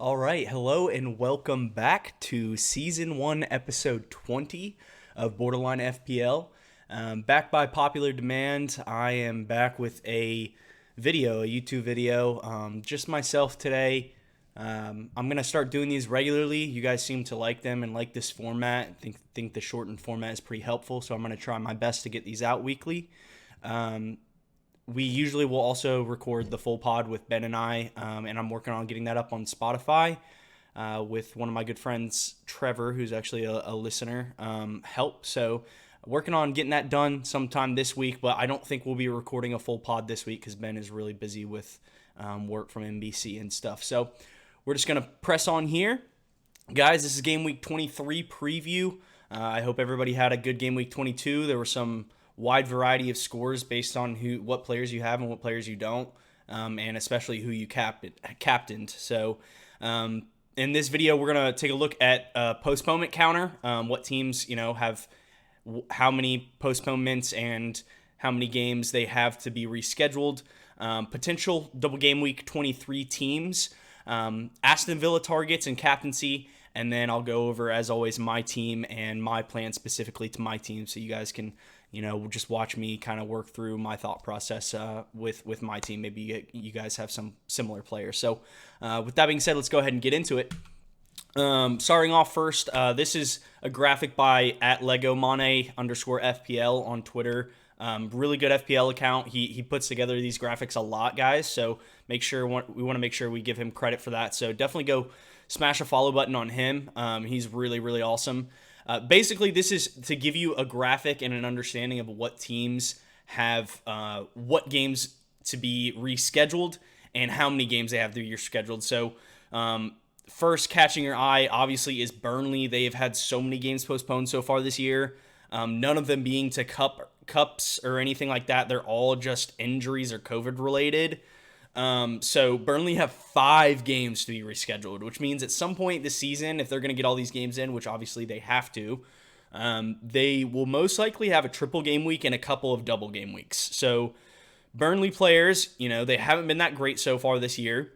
All right, hello and welcome back to Season 1, Episode 20 of Borderline FPL. Back by popular demand, I am back with a YouTube video, just myself today. I'm going to start doing these regularly. You guys seem to like them and like this format. Think the shortened format is pretty helpful, so I'm going to try my best to get these out weekly. We usually will also record the full pod with Ben and I, and I'm working on getting that up on Spotify with one of my good friends, Trevor, who's actually a listener, help. So working on getting that done sometime this week, but I don't think we'll be recording a full pod this week because Ben is really busy with work from NBC and stuff. So we're just going to press on here. Guys, this is Game Week 23 preview. I hope everybody had a good Game Week 22. There were some wide variety of scores based on what players you have and what players you don't, and especially who you captained. So in this video, we're going to take a look at postponement counter, what teams have how many postponements and how many games they have to be rescheduled, potential double game week 23 teams, Aston Villa targets and captaincy, and then I'll go over, as always, my team and my plan specifically to my team so you guys can just watch me kind of work through my thought process with my team. Maybe you guys have some similar players. So with that being said, let's go ahead and get into it. Starting off first, this is a graphic by @LegoMane_FPL on Twitter. Really good FPL account. He puts together these graphics a lot, guys. So we want to make sure we give him credit for that. So definitely go smash a follow button on him. He's really, really awesome. Basically, this is to give you a graphic and an understanding of what teams have, what games to be rescheduled, and how many games they have through your scheduled. So first catching your eye, obviously, is Burnley. They have had so many games postponed so far this year. None of them being to cups or anything like that. They're all just injuries or COVID related. So Burnley have 5 games to be rescheduled, which means at some point this season, if they're going to get all these games in, which obviously they have to, they will most likely have a triple game week and a couple of double game weeks. So Burnley players, they haven't been that great so far this year,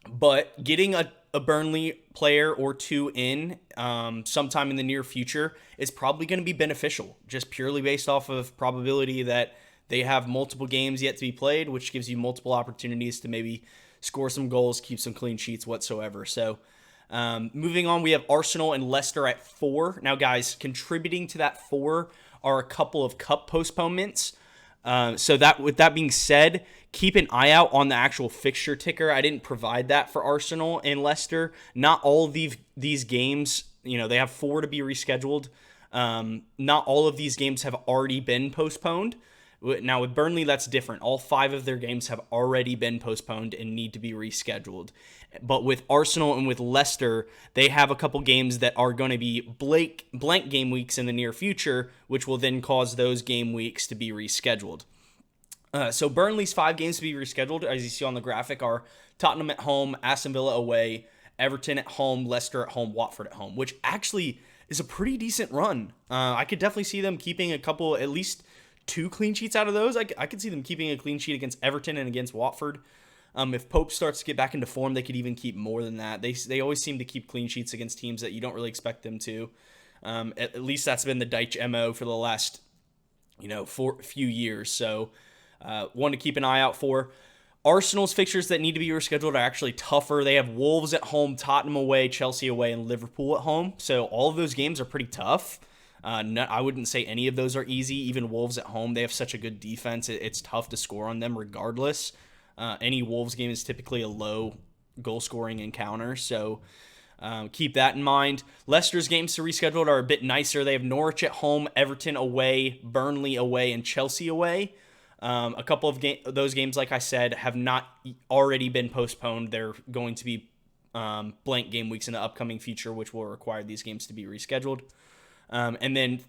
but getting a Burnley player or two in sometime in the near future is probably going to be beneficial, just purely based off of probability that they have multiple games yet to be played, which gives you multiple opportunities to maybe score some goals, keep some clean sheets whatsoever. So moving on, we have Arsenal and Leicester at 4. Now, guys, contributing to that 4 are a couple of cup postponements. So with that being said, keep an eye out on the actual fixture ticker. I didn't provide that for Arsenal and Leicester. Not all of these games, they have 4 to be rescheduled. Not all of these games have already been postponed. Now, with Burnley, that's different. All 5 of their games have already been postponed and need to be rescheduled. But with Arsenal and with Leicester, they have a couple games that are going to be blank game weeks in the near future, which will then cause those game weeks to be rescheduled. So Burnley's 5 games to be rescheduled, as you see on the graphic, are Tottenham at home, Aston Villa away, Everton at home, Leicester at home, Watford at home, which actually is a pretty decent run. I could definitely see them keeping a couple, at least 2 clean sheets out of those. I could see them keeping a clean sheet against Everton and against Watford. If Pope starts to get back into form, they could even keep more than that. They always seem to keep clean sheets against teams that you don't really expect them to. At least that's been the Dyche MO for the last few years. So one to keep an eye out for. Arsenal's fixtures that need to be rescheduled are actually tougher. They have Wolves at home, Tottenham away, Chelsea away, and Liverpool at home. So all of those games are pretty tough. I wouldn't say any of those are easy. Even Wolves at home, they have such a good defense. It's tough to score on them regardless. Any Wolves game is typically a low goal-scoring encounter, so keep that in mind. Leicester's games to rescheduled are a bit nicer. They have Norwich at home, Everton away, Burnley away, and Chelsea away. A couple of those games, like I said, have not already been postponed. They're going to be blank game weeks in the upcoming future, which will require these games to be rescheduled. And then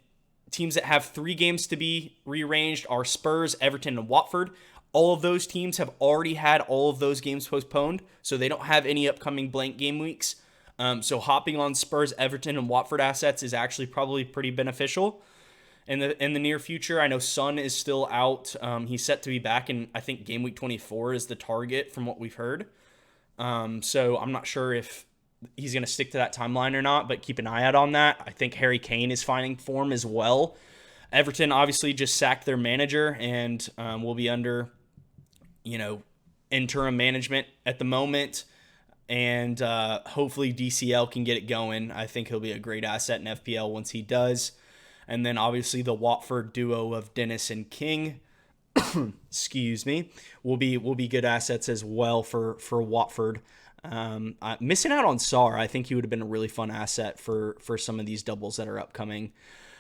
teams that have 3 games to be rearranged are Spurs, Everton, and Watford. All of those teams have already had all of those games postponed, so they don't have any upcoming blank game weeks. So hopping on Spurs, Everton, and Watford assets is actually probably pretty beneficial in the near future. I know Son is still out. He's set to be back in, I think, game week 24 is the target from what we've heard. So I'm not sure if he's going to stick to that timeline or not, but keep an eye out on that. I think Harry Kane is finding form as well. Everton obviously just sacked their manager and will be under, you know, interim management at the moment. And hopefully DCL can get it going. I think he'll be a great asset in FPL once he does. And then obviously the Watford duo of Dennis and King, excuse me, will be good assets as well for Watford. Missing out on Sarr, I think he would have been a really fun asset for some of these doubles that are upcoming.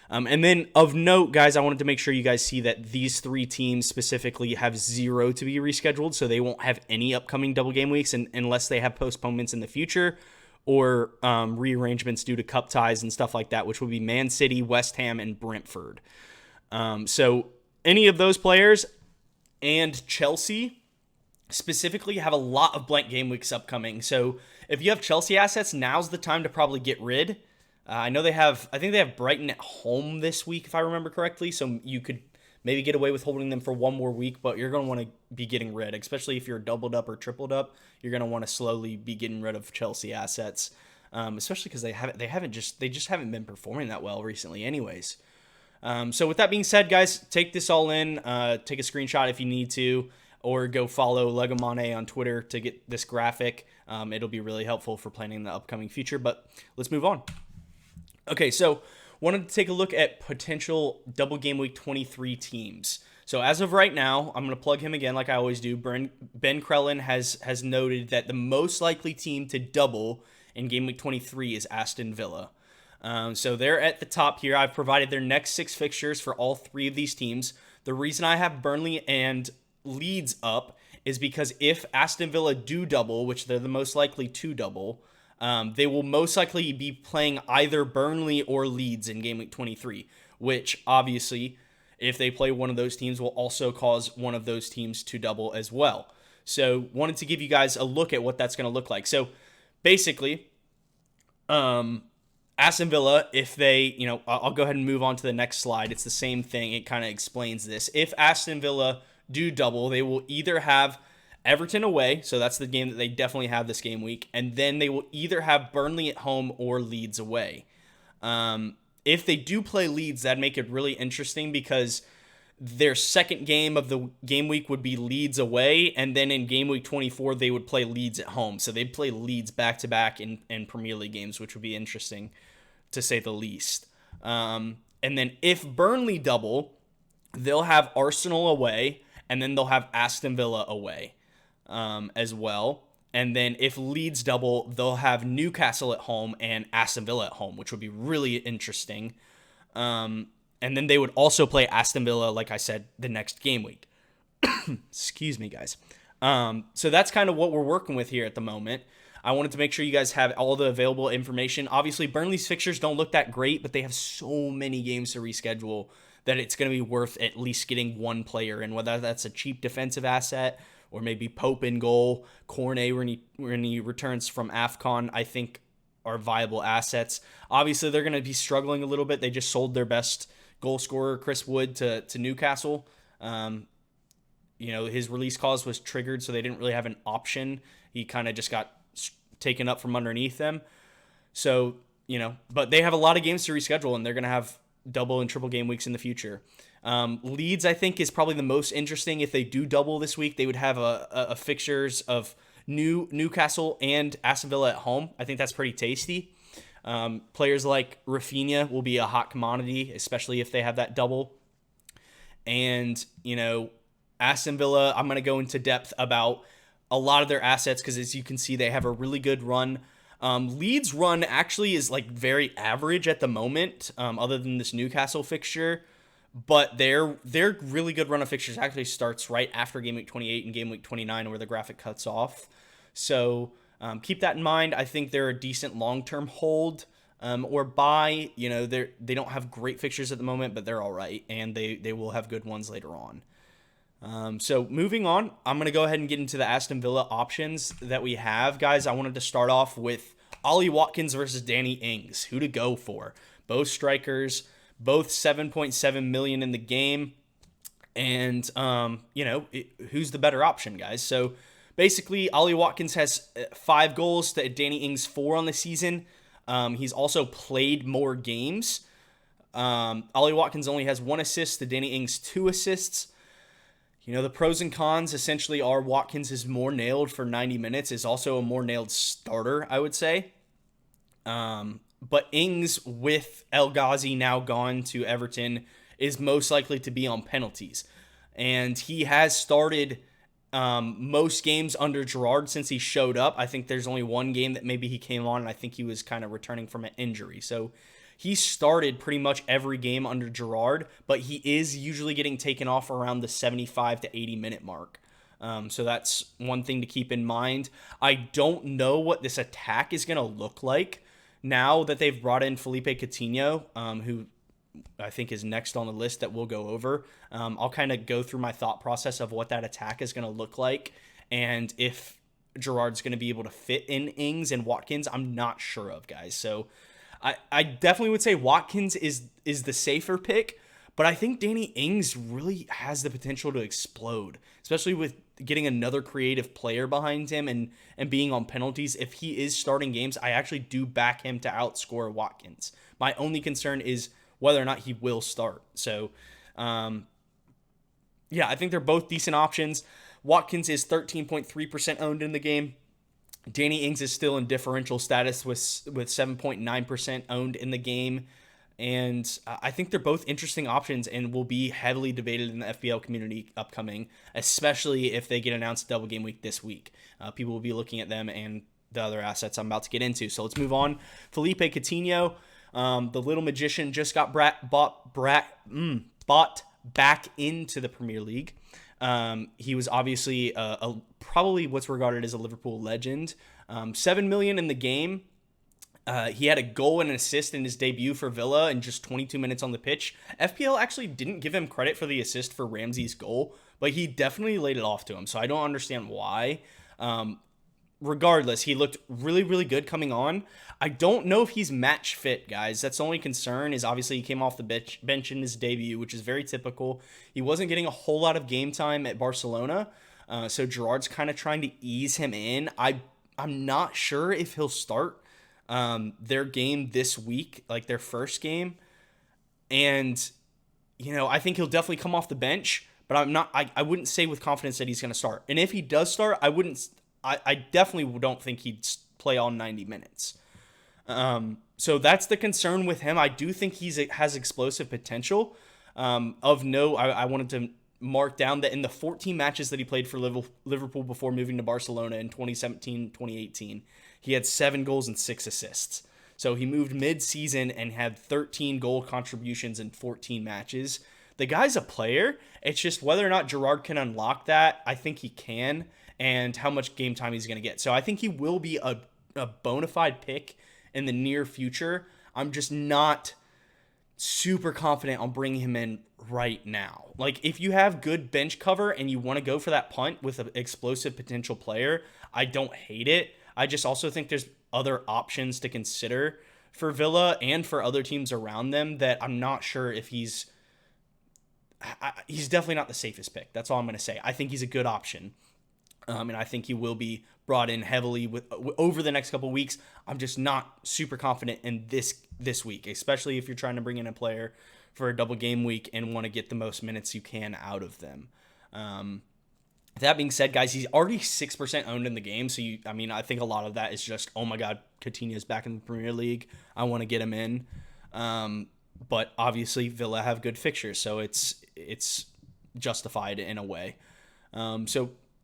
And then of note, guys, I wanted to make sure you guys see that these three teams specifically have 0 to be rescheduled, so they won't have any upcoming double game weeks unless they have postponements in the future or rearrangements due to cup ties and stuff like that, which would be Man City, West Ham, and Brentford. So any of those players and Chelsea specifically have a lot of blank game weeks upcoming. So if you have Chelsea assets, now's the time to probably get rid. I think they have Brighton at home this week, if I remember correctly. So you could maybe get away with holding them for one more week, but you're going to want to be getting rid, especially if you're doubled up or tripled up. You're going to want to slowly be getting rid of Chelsea assets, especially because they just haven't been performing that well recently, anyways. So with that being said, guys, take this all in. Take a screenshot if you need to, or go follow Legomane on Twitter to get this graphic. It'll be really helpful for planning the upcoming future. But let's move on. Okay, so wanted to take a look at potential double game week 23 teams. So as of right now, I'm going to plug him again like I always do. Ben Krellin has noted that the most likely team to double in game week 23 is Aston Villa. So they're at the top here. I've provided their next 6 fixtures for all 3 of these teams. The reason I have Burnley and Leeds up is because if Aston Villa do double, which they're the most likely to double, they will most likely be playing either Burnley or Leeds in game week 23, which obviously, if they play one of those teams, will also cause one of those teams to double as well. So wanted to give you guys a look at what that's going to look like. So basically, Aston Villa, if they, I'll go ahead and move on to the next slide. It's the same thing. It kind of explains this. If Aston Villa do double, they will either have Everton away, so that's the game that they definitely have this game week, and then they will either have Burnley at home or Leeds away. If they do play Leeds, that'd make it really interesting because their second game of the game week would be Leeds away, and then in game week 24, they would play Leeds at home. So they'd play Leeds back-to-back in Premier League games, which would be interesting, to say the least. And then if Burnley double, they'll have Arsenal away, and then they'll have Aston Villa away. As well. And then if Leeds double, they'll have Newcastle at home and Aston Villa at home, which would be really interesting. And then they would also play Aston Villa, like I said, the next game week. Excuse me, guys. So that's kind of what we're working with here at the moment. I wanted to make sure you guys have all the available information. Obviously, Burnley's fixtures don't look that great, but they have so many games to reschedule that it's going to be worth at least getting one player in, whether that's a cheap defensive asset or maybe Pope in goal, Cornet when he returns from AFCON, I think are viable assets. Obviously, they're going to be struggling a little bit. They just sold their best goal scorer, Chris Wood, to Newcastle. His release clause was triggered, so they didn't really have an option. He kind of just got taken up from underneath them. So, but they have a lot of games to reschedule, and they're going to have double and triple game weeks in the future. Leeds, I think, is probably the most interesting. If they do double this week, they would have a fixtures of Newcastle and Aston Villa at home. I think that's pretty tasty. Players like Rafinha will be a hot commodity, especially if they have that double. And, Aston Villa, I'm going to go into depth about a lot of their assets because, as you can see, they have a really good run. Leeds' run actually is very average at the moment, other than this Newcastle fixture. But their really good run of fixtures actually starts right after game week 28 and game week 29, where the graphic cuts off. So keep that in mind. I think they're a decent long-term hold or buy. They don't have great fixtures at the moment, but they're all right, and they will have good ones later on. So moving on, I'm going to go ahead and get into the Aston Villa options that we have. Guys, I wanted to start off with Ollie Watkins versus Danny Ings. Who to go for? Both strikers, both 7.7 million in the game. And, who's the better option, guys? So basically, Ollie Watkins has 5 goals to Danny Ings 4 on the season. He's also played more games. Ollie Watkins only has 1 assist to Danny Ings 2 assists. The pros and cons essentially are Watkins is more nailed for 90 minutes, is also a more nailed starter, I would say. But Ings, with El Ghazi now gone to Everton, is most likely to be on penalties. And he has started most games under Gerrard since he showed up. I think there's only 1 game that maybe he came on, and I think he was kind of returning from an injury. So he started pretty much every game under Gerrard, but he is usually getting taken off around the 75 to 80 minute mark. So that's one thing to keep in mind. I don't know what this attack is going to look like now that they've brought in Felipe Coutinho, who I think is next on the list that we'll go over. I'll kind of go through my thought process of what that attack is going to look like, and if Gerrard's going to be able to fit in Ings and Watkins, I'm not sure of, guys. So I definitely would say Watkins is the safer pick, but I think Danny Ings really has the potential to explode, especially with getting another creative player behind him and being on penalties. If he is starting games, I actually do back him to outscore Watkins. My only concern is whether or not he will start. So, yeah, I think they're both decent options. Watkins is 13.3% owned in the game. Danny Ings is still in differential status with 7.9% owned in the game. And I think they're both interesting options and will be heavily debated in the FPL community upcoming, especially if they get announced double game week this week. People will be looking at them and the other assets I'm about to get into. So let's move on. Felipe Coutinho, the little magician, just got bought back into the Premier League. He was obviously probably what's regarded as a Liverpool legend. 7 million in the game. He had a goal and an assist in his debut for Villa in just 22 minutes on the pitch. FPL actually didn't give him credit for the assist for Ramsey's goal, but he definitely laid it off to him. So I don't understand why. Regardless, he looked really, really good coming on. I don't know if he's match fit, guys. That's the only concern, is obviously he came off the bench in his debut, which is very typical. He wasn't getting a whole lot of game time at Barcelona, so Gerrard's kind of trying to ease him in. I'm not sure if he'll start their game this week, like their first game. And, I think he'll definitely come off the bench, but I wouldn't say with confidence that he's going to start. And if he does start, I definitely don't think he'd play all 90 minutes. So that's the concern with him. I do think has explosive potential. Of note, I wanted to mark down that in the 14 matches that he played for Liverpool before moving to Barcelona in 2017-2018, he had 7 goals and 6 assists. So he moved mid-season and had 13 goal contributions in 14 matches. The guy's a player. It's just whether or not Gerrard can unlock that. I think he can, and how much game time he's going to get. So I think he will be a bona fide pick in the near future. I'm just not super confident on bringing him in right now. Like, if you have good bench cover and you want to go for that punt with an explosive potential player, I don't hate it. I just also think there's other options to consider for Villa and for other teams around them that I'm not sure if he's definitely not the safest pick. That's all I'm going to say. I think he's a good option. And I think he will be brought in heavily over the next couple of weeks. I'm just not super confident in this week, especially if you're trying to bring in a player for a double game week and want to get the most minutes you can out of them. That being said, guys, he's already 6% owned in the game. So, I think a lot of that is just, oh my God, Coutinho's back in the Premier League. I want to get him in. But obviously Villa have good fixtures, so it's justified in a way.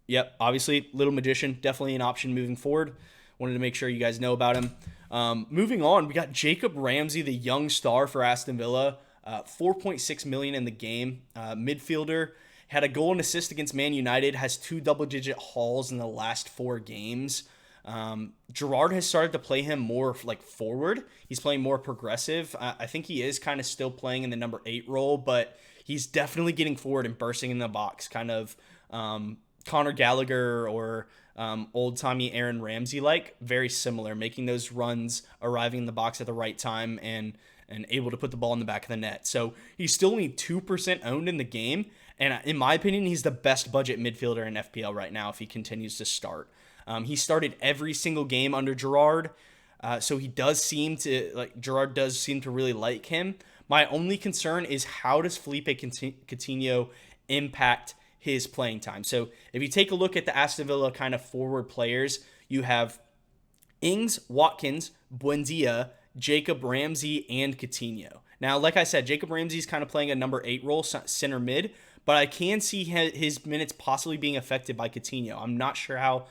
Yep, obviously, Little Magician, definitely an option moving forward. Wanted to make sure you guys know about him. Moving on, we got Jacob Ramsey, the young star for Aston Villa. 4.6 million in the game. Midfielder, had a goal and assist against Man United, has 2 double-digit hauls in the last 4 games. Gerrard has started to play him more like forward. He's playing more progressive. I think he is kind of still playing in the number 8 role, but he's definitely getting forward and bursting in the box, kind of Conor Gallagher or old-timey Aaron Ramsey, very similar, making those runs, arriving in the box at the right time, and able to put the ball in the back of the net. So he's still only 2% owned in the game, And in my opinion, he's the best budget midfielder in FPL right now if he continues to start. He started every single game under Gerrard, so he does seem to Gerrard does seem to really like him. My only concern is how does Felipe Coutinho impact his playing time? So if you take a look at the Aston Villa kind of forward players, you have Ings, Watkins, Buendia, Jacob Ramsey, and Coutinho. Now, like I said, Jacob Ramsey's kind of playing a number 8 role, center mid, but I can see his minutes possibly being affected by Coutinho. I'm not sure how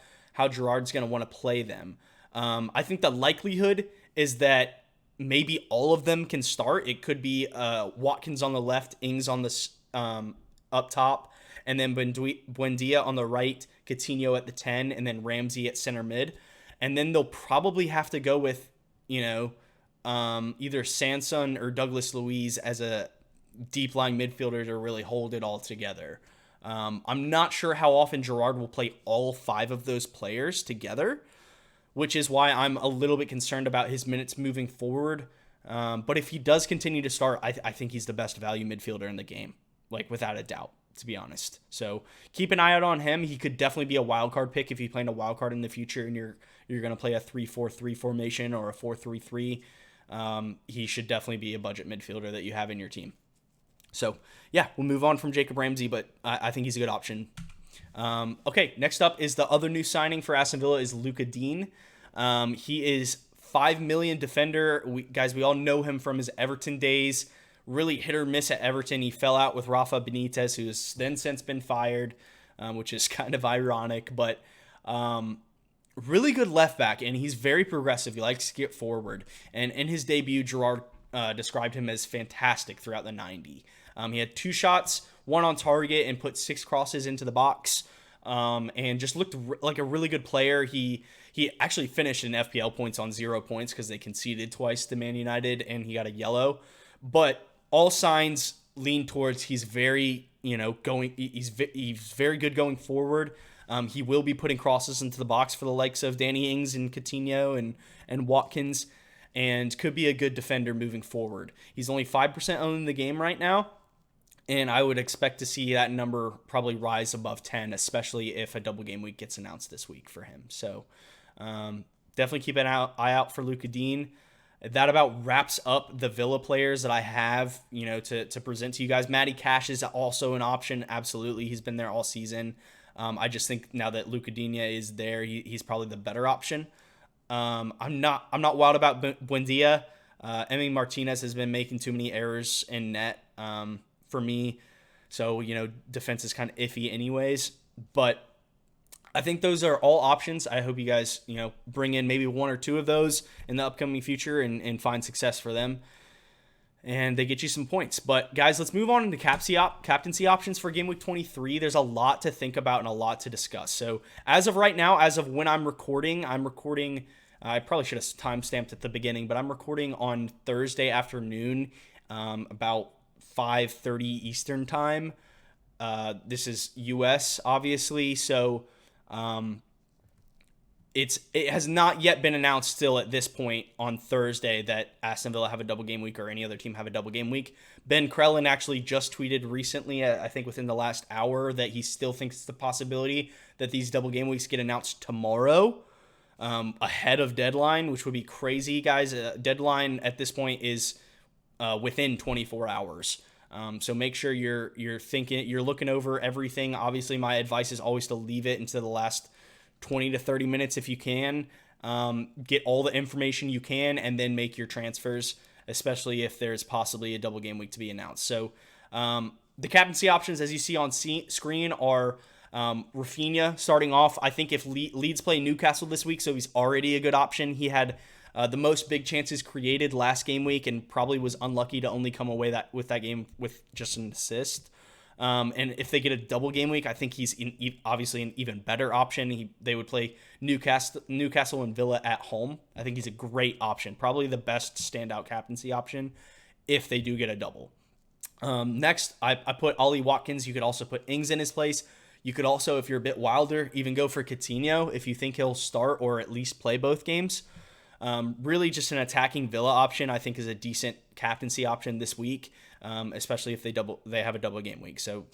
Gerrard's going to want to play them. I think the likelihood is that maybe all of them can start. It could be Watkins on the left, Ings on the up top, and then Buendia on the right, Coutinho at the 10, and then Ramsey at center mid. And then they'll probably have to go with, either Sanson or Douglas Luiz as a deep lying midfielder to really hold it all together. I'm not sure how often Gerrard will play all 5 of those players together, which is why I'm a little bit concerned about his minutes moving forward. But if he does continue to start, I think he's the best value midfielder in the game, without a doubt, to be honest. So keep an eye out on him. He could definitely be a wild card pick if you're playing a wild card in the future and you're going to play a 3-4-3 formation or a 4-3-3. He should definitely be a budget midfielder that you have in your team. So, yeah, we'll move on from Jacob Ramsey, but I think he's a good option. Okay, next up is the other new signing for Aston Villa is Luca Dean. He is $5 million defender. We all know him from his Everton days. Really hit or miss at Everton. He fell out with Rafa Benitez, who has then since been fired, which is kind of ironic, but really good left back, and he's very progressive. He likes to get forward. And in his debut, Gerrard described him as fantastic throughout the 90. He had 2 shots, 1 on target, and put 6 crosses into the box, and just looked like a really good player. He actually finished in FPL points on 0 points because they conceded twice to Man United, and he got a yellow. But all signs lean towards he's very, he's very good going forward. He will be putting crosses into the box for the likes of Danny Ings and Coutinho and Watkins, and could be a good defender moving forward. He's only 5% owned in the game right now, and I would expect to see that number probably rise above 10, especially if a double game week gets announced this week for him. So definitely keep an eye out for Luca Dean. That about wraps up the Villa players that I have, to present to you guys. Matty Cash is also an option. Absolutely. He's been there all season. I just think now that Luca Dean is there, he's probably the better option. I'm not wild about Buendia. Emi Martinez has been making too many errors in net for me. So, defense is kind of iffy anyways. But I think those are all options. I hope you guys, bring in maybe 1 or 2 of those in the upcoming future and find success for them. And they get you some points. But, guys, let's move on to captaincy options for Game Week 23. There's a lot to think about and a lot to discuss. So, as of right now, as of when I'm recording, I probably should have timestamped at the beginning, but I'm recording on Thursday afternoon, about 5:30 Eastern time. This is US, obviously, so it has not yet been announced still at this point on Thursday that Aston Villa have a double game week or any other team have a double game week. Ben Krellin actually just tweeted recently, I think within the last hour, that he still thinks it's the possibility that these double game weeks get announced tomorrow, ahead of deadline, which would be crazy, guys. Deadline at this point is within 24 hours. So make sure you're looking over everything. Obviously, my advice is always to leave it into the last 20 to 30 minutes if you can. Get all the information you can and then make your transfers, especially if there's possibly a double game week to be announced. So the captaincy options, as you see on screen, are Rafinha starting off. I think if Leeds play Newcastle this week, so he's already a good option. He had the most big chances created last game week and probably was unlucky to only come away with that game with just an assist. And if they get a double game week, I think he's obviously an even better option. They would play Newcastle and Villa at home. I think he's a great option, probably the best standout captaincy option if they do get a double. Next, I put Ollie Watkins. You could also put Ings in his place. You could also, if you're a bit wilder, even go for Coutinho if you think he'll start or at least play both games. Really just an attacking Villa option, I think, is a decent captaincy option this week, especially if they have a double game week. So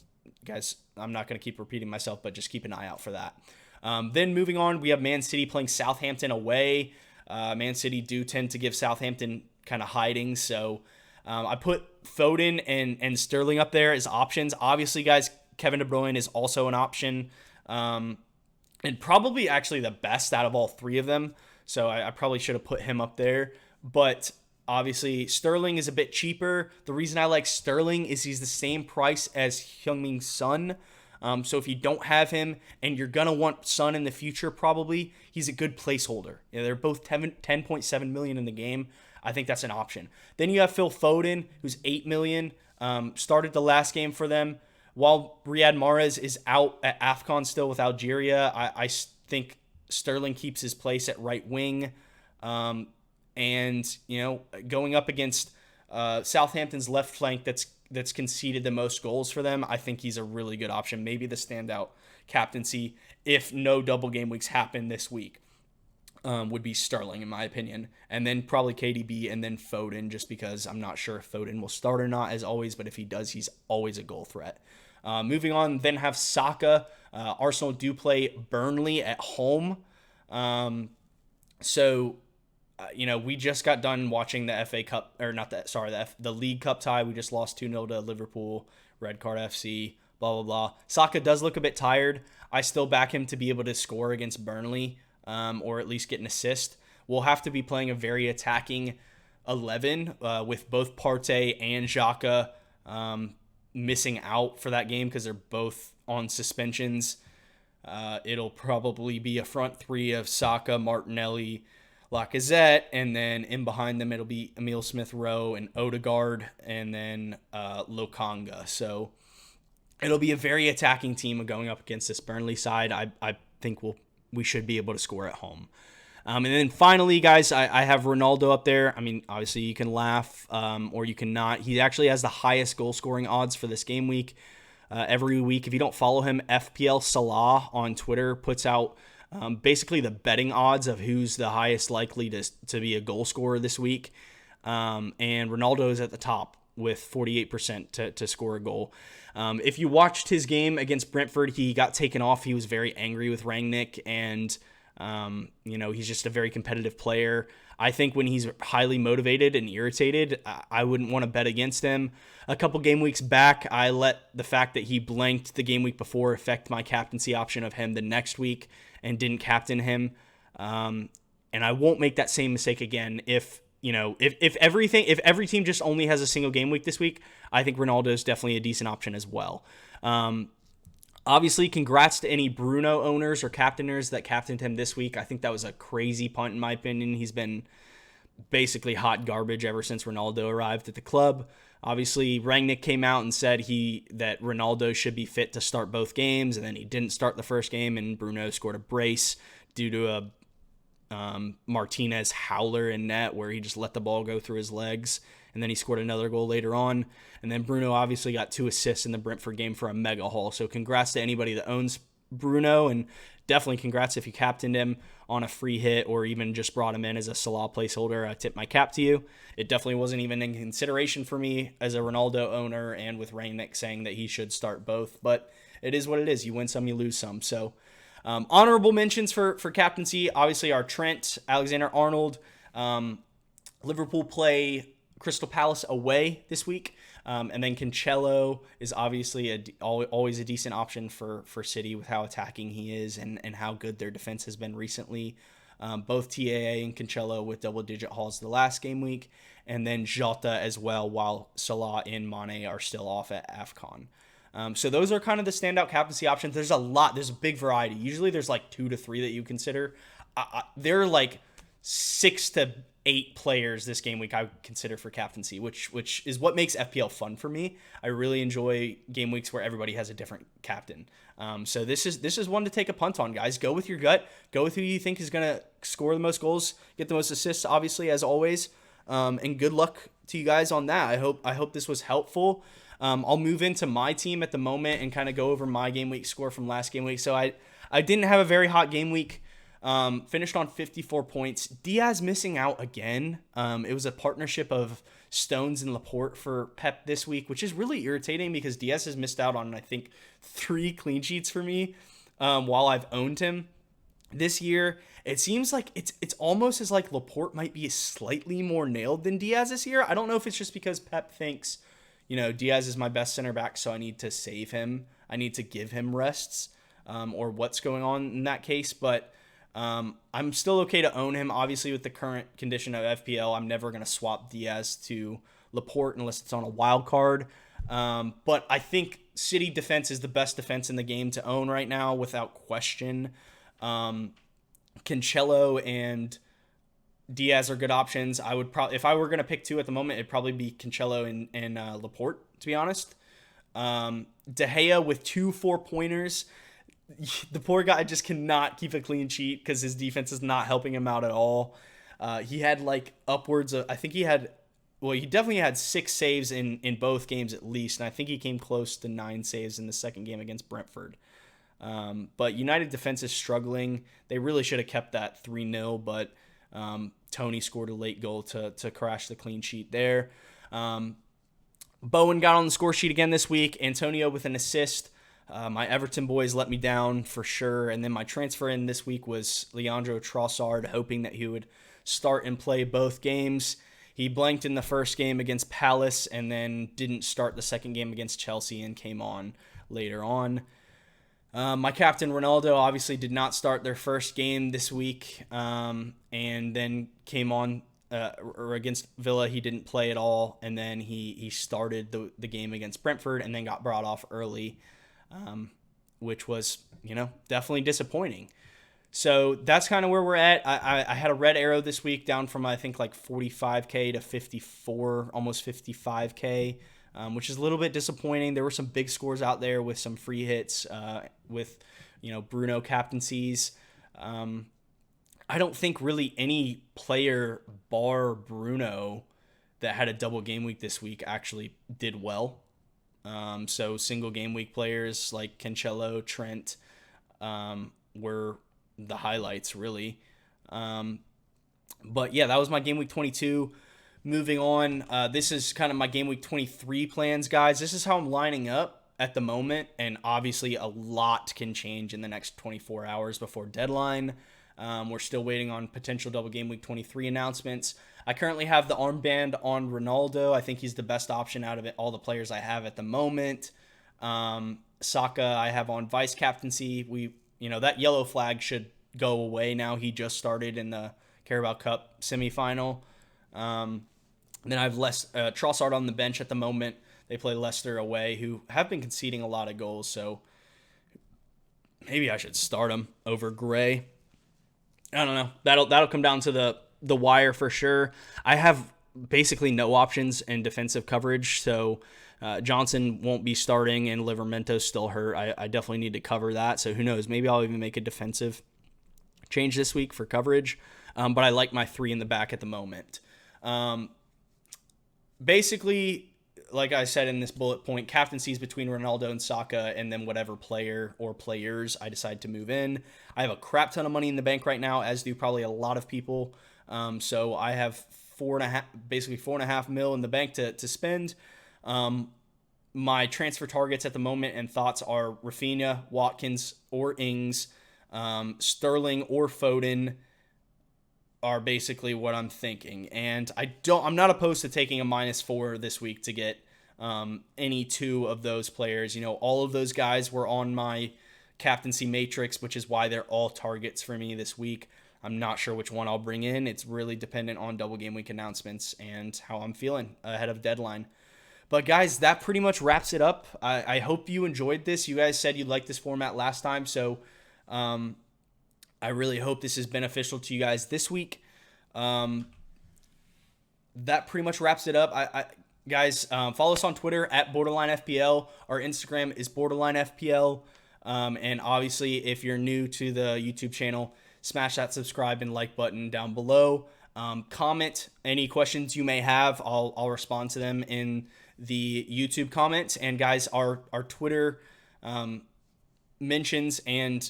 guys, I'm not going to keep repeating myself, but just keep an eye out for that. Then moving on, we have Man City playing Southampton away. Man City do tend to give Southampton kind of hiding, so I put Foden and Sterling up there as options. Obviously, guys, Kevin De Bruyne is also an option, and probably actually the best out of all three of them. So I probably should have put him up there. But obviously, Sterling is a bit cheaper. The reason I like Sterling is he's the same price as Heung-min Son. So if you don't have him and you're going to want Son in the future, probably, he's a good placeholder. They're both 10.7 million in the game. I think that's an option. Then you have Phil Foden, who's 8 million, started the last game for them. While Riyad Mahrez is out at AFCON still with Algeria, I think Sterling keeps his place at right wing. And, going up against Southampton's left flank that's conceded the most goals for them, I think he's a really good option. Maybe the standout captaincy, if no double game weeks happen this week, would be Sterling, in my opinion. And then probably KDB and then Foden, just because I'm not sure if Foden will start or not, as always. But if he does, he's always a goal threat. Moving on, then have Saka. Arsenal do play Burnley at home. We just got done watching the FA Cup, or not that, sorry, the League Cup tie. We just lost 2-0 to Liverpool, Red Card FC, blah, blah, blah. Saka does look a bit tired. I still back him to be able to score against Burnley, or at least get an assist. We'll have to be playing a very attacking 11 with both Partey and Xhaka missing out for that game because they're both on suspensions. It'll probably be a front three of Saka, Martinelli, Lacazette, and then in behind them it'll be Emile Smith-Rowe and Odegaard, and then Lokanga. So it'll be a very attacking team going up against this Burnley side. I think we should be able to score at home. And then finally, guys, I have Ronaldo up there. I mean, obviously you can laugh or you can not. He actually has the highest goal scoring odds for this game week. Every week, if you don't follow him, FPL Salah on Twitter puts out basically the betting odds of who's the highest likely to be a goal scorer this week. And Ronaldo is at the top with 48% to score a goal. If you watched his game against Brentford, he got taken off. He was very angry with Rangnick, and he's just a very competitive player. I think when he's highly motivated and irritated, I wouldn't want to bet against him. A couple game weeks back, I let the fact that he blanked the game week before affect my captaincy option of him the next week and didn't captain him. And I won't make that same mistake again. If every team just only has a single game week this week, I think Ronaldo is definitely a decent option as well. Obviously, congrats to any Bruno owners or captainers that captained him this week. I think that was a crazy punt in my opinion. He's been basically hot garbage ever since Ronaldo arrived at the club. Obviously, Rangnick came out and said that Ronaldo should be fit to start both games, and then he didn't start the first game, and Bruno scored a brace due to a Martinez howler in net where he just let the ball go through his legs, and then he scored another goal later on. And then Bruno obviously got 2 assists in the Brentford game for a mega haul. So congrats to anybody that owns Bruno, and definitely congrats if you captained him on a free hit or even just brought him in as a Salah placeholder. I tip my cap to you. It definitely wasn't even in consideration for me as a Ronaldo owner, and with Rangnick saying that he should start both. But it is what it is. You win some, you lose some. So honorable mentions for captaincy, obviously, are Trent, Alexander-Arnold. Liverpool play Crystal Palace away this week. And then Cancelo is obviously always a decent option for City with how attacking he is and how good their defense has been recently. Both TAA and Cancelo with double-digit hauls the last game week. And then Jota as well, while Salah and Mane are still off at AFCON. So those are kind of the standout captaincy options. There's a big variety. Usually there's like 2 to 3 that you consider. There are like 6 to 8 players this game week I would consider for captaincy, which is what makes FPL fun for me. I really enjoy game weeks where everybody has a different captain. So this is one to take a punt on, guys. Go with your gut. Go with who you think is going to score the most goals, get the most assists, obviously, as always. And good luck to you guys on that. I hope this was helpful. I'll move into my team at the moment and kind of go over my game week score from last game week. So I didn't have a very hot game week Finished on 54 points. Diaz missing out again. It was a partnership of Stones and Laporte for Pep this week, which is really irritating because Diaz has missed out on, I think, 3 clean sheets for me while I've owned him this year. It seems like it's almost as like Laporte might be slightly more nailed than Diaz this year. I don't know if it's just because Pep thinks, Diaz is my best center back, so I need to save him. I need to give him rests, or what's going on in that case. But I'm still okay to own him. Obviously, with the current condition of FPL, I'm never going to swap Diaz to Laporte unless it's on a wild card. But I think City defense is the best defense in the game to own right now, without question. Cancelo and Diaz are good options. I would probably, if I were going to pick 2 at the moment, it'd probably be Cancelo and Laporte, to be honest. De Gea with 2 4-pointers. The poor guy just cannot keep a clean sheet because his defense is not helping him out at all. He had like upwards of, I think he definitely had 6 saves in both games at least, and I think he came close to 9 saves in the second game against Brentford. But United defense is struggling. They really should have kept that 3-0, but Tony scored a late goal to crash the clean sheet there. Bowen got on the score sheet again this week. Antonio with an assist. My Everton boys let me down for sure. And then my transfer in this week was Leandro Trossard, hoping that he would start and play both games. He blanked in the first game against Palace and then didn't start the second game against Chelsea and came on later on. My captain Ronaldo obviously did not start their first game this week, and then came on or against Villa. He didn't play at all, and then he started the game against Brentford and then got brought off early, which was definitely disappointing. So that's kind of where we're at. I had a red arrow this week down from I think like 45K to 54, almost 55K. Which is a little bit disappointing. There were some big scores out there with some free hits, with Bruno captaincies. I don't think really any player bar Bruno that had a double game week this week actually did well. So single game week players like Cancelo, Trent were the highlights really. But yeah, that was my game week 22. Moving on, this is kind of my game week 23 plans, guys. This is how I'm lining up at the moment, and obviously a lot can change in the next 24 hours before deadline. We're still waiting on potential double game week 23 announcements. I currently have the armband on Ronaldo. I think he's the best option out of all the players I have at the moment. Saka I have on vice captaincy. That yellow flag should go away now. He just started in the Carabao Cup semifinal. Then I have Trossard on the bench at the moment. They play Leicester away, who have been conceding a lot of goals, so maybe I should start him over Gray. I don't know. That'll come down to the wire for sure. I have basically no options in defensive coverage, so Johnson won't be starting, and Livermento's still hurt. I definitely need to cover that, so who knows? Maybe I'll even make a defensive change this week for coverage, but I like my 3 in the back at the moment. Basically, like I said in this bullet point, captaincies between Ronaldo and Saka, and then whatever player or players I decide to move in. I have a crap ton of money in the bank right now, as do probably a lot of people. So I have basically 4.5 mil in the bank to spend. My transfer targets at the moment and thoughts are Rafinha, Watkins, or Ings, Sterling or Foden are basically what I'm thinking. And I'm not opposed to taking a -4 this week to get any 2 of those players. All of those guys were on my captaincy matrix, which is why they're all targets for me this week. I'm not sure which one I'll bring in. It's really dependent on double game week announcements and how I'm feeling ahead of deadline. But guys, that pretty much wraps it up. I hope you enjoyed this. You guys said you liked this format last time, so I really hope this is beneficial to you guys this week. That pretty much wraps it up. Guys, follow us on Twitter at BorderlineFPL. Our Instagram is BorderlineFPL. And obviously, if you're new to the YouTube channel, smash that subscribe and like button down below. Comment any questions you may have. I'll respond to them in the YouTube comments. And guys, our Twitter mentions and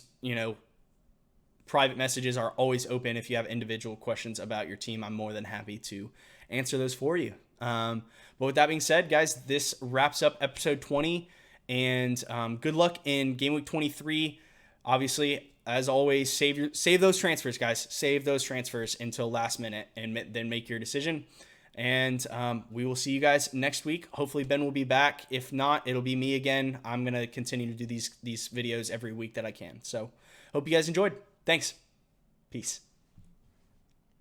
private messages are always open. If you have individual questions about your team, I'm more than happy to answer those for you. But with that being said, guys, this wraps up episode 20, and good luck in game week 23. Obviously, as always, save those transfers, guys. Save those transfers until last minute, and then make your decision. And we will see you guys next week. Hopefully Ben will be back. If not, it'll be me again. I'm going to continue to do these videos every week that I can. So hope you guys enjoyed. Thanks. Peace.